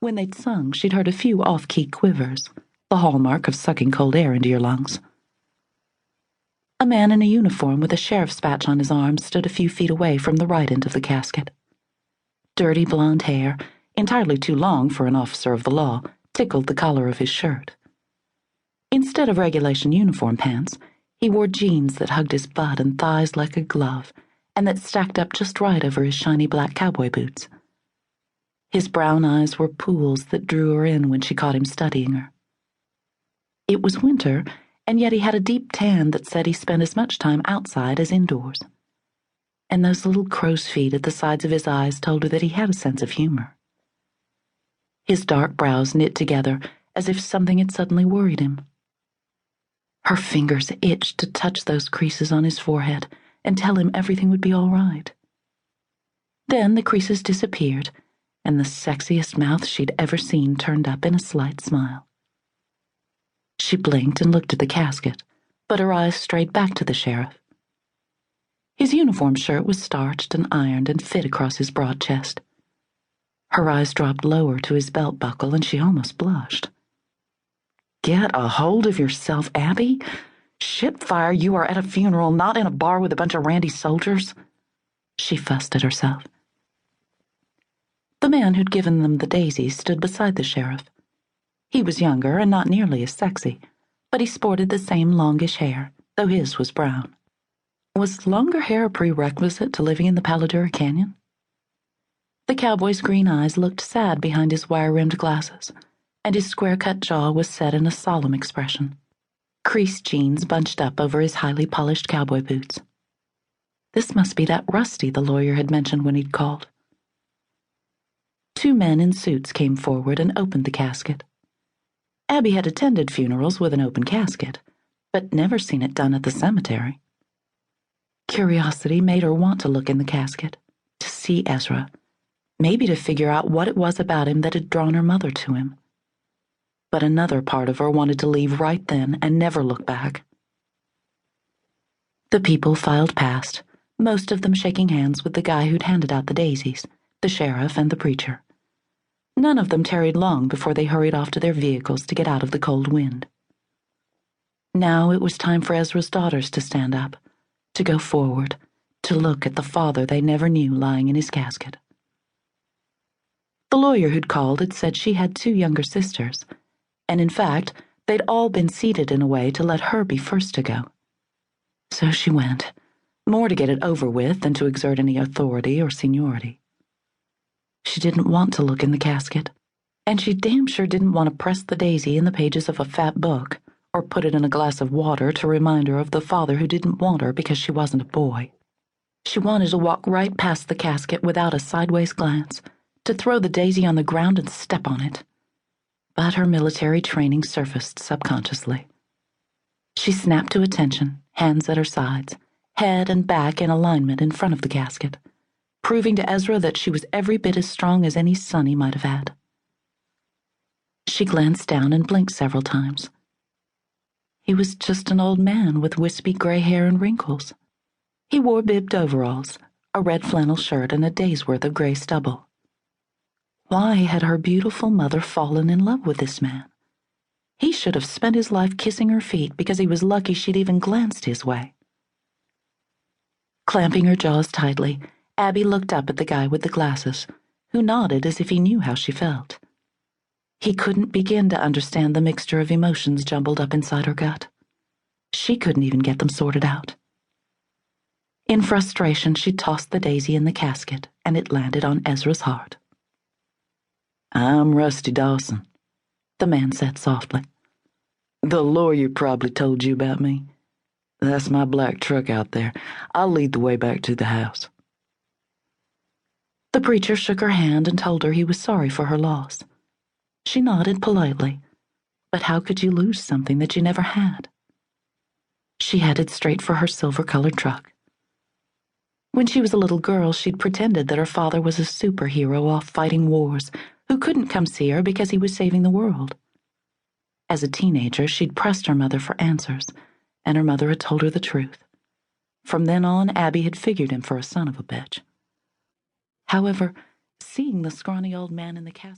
When they'd sung, she'd heard a few off-key quivers, the hallmark of sucking cold air into your lungs. A man in a uniform with a sheriff's patch on his arm stood a few feet away from the right end of the casket. Dirty blonde hair, entirely too long for an officer of the law, tickled the collar of his shirt. Instead of regulation uniform pants, he wore jeans that hugged his butt and thighs like a glove, and that stacked up just right over his shiny black cowboy boots. His brown eyes were pools that drew her in when she caught him studying her. It was winter, and yet he had a deep tan that said he spent as much time outside as indoors. And those little crow's feet at the sides of his eyes told her that he had a sense of humor. His dark brows knit together as if something had suddenly worried him. Her fingers itched to touch those creases on his forehead and tell him everything would be all right. Then the creases disappeared, and the sexiest mouth she'd ever seen turned up in a slight smile. She blinked and looked at the casket, but her eyes strayed back to the sheriff. His uniform shirt was starched and ironed and fit across his broad chest. Her eyes dropped lower to his belt buckle, and she almost blushed. "Get a hold of yourself, Abby. Shitfire, you are at a funeral, not in a bar with a bunch of randy soldiers," she fussed at herself. The man who'd given them the daisies stood beside the sheriff. He was younger and not nearly as sexy, but he sported the same longish hair, though his was brown. Was longer hair a prerequisite to living in the Palo Duro Canyon? The cowboy's green eyes looked sad behind his wire-rimmed glasses, and his square-cut jaw was set in a solemn expression. Creased jeans bunched up over his highly polished cowboy boots. This must be that Rusty the lawyer had mentioned when he'd called. Two men in suits came forward and opened the casket. Abby had attended funerals with an open casket, but never seen it done at the cemetery. Curiosity made her want to look in the casket, to see Ezra, maybe to figure out what it was about him that had drawn her mother to him. But another part of her wanted to leave right then and never look back. The people filed past, most of them shaking hands with the guy who'd handed out the daisies, the sheriff and the preacher. None of them tarried long before they hurried off to their vehicles to get out of the cold wind. Now it was time for Ezra's daughters to stand up, to go forward, to look at the father they never knew lying in his casket. The lawyer who'd called had said she had two younger sisters, and in fact, they'd all been seated in a way to let her be first to go. So she went, more to get it over with than to exert any authority or seniority. She didn't want to look in the casket, and she damn sure didn't want to press the daisy in the pages of a fat book or put it in a glass of water to remind her of the father who didn't want her because she wasn't a boy. She wanted to walk right past the casket without a sideways glance, to throw the daisy on the ground and step on it. But her military training surfaced subconsciously. She snapped to attention, hands at her sides, head and back in alignment in front of the casket, proving to Ezra that she was every bit as strong as any son he might have had. She glanced down and blinked several times. He was just an old man with wispy gray hair and wrinkles. He wore bibbed overalls, a red flannel shirt, and a day's worth of gray stubble. Why had her beautiful mother fallen in love with this man? He should have spent his life kissing her feet because he was lucky she'd even glanced his way. Clamping her jaws tightly, Abby looked up at the guy with the glasses, who nodded as if he knew how she felt. He couldn't begin to understand the mixture of emotions jumbled up inside her gut. She couldn't even get them sorted out. In frustration, she tossed the daisy in the casket, and it landed on Ezra's heart. "I'm Rusty Dawson," the man said softly. "The lawyer probably told you about me. That's my black truck out there. I'll lead the way back to the house." The preacher shook her hand and told her he was sorry for her loss. She nodded politely, but how could you lose something that you never had? She headed straight for her silver-colored truck. When she was a little girl, she'd pretended that her father was a superhero off fighting wars who couldn't come see her because he was saving the world. As a teenager, she'd pressed her mother for answers, and her mother had told her the truth. From then on, Abby had figured him for a son of a bitch. However, seeing the scrawny old man in the casket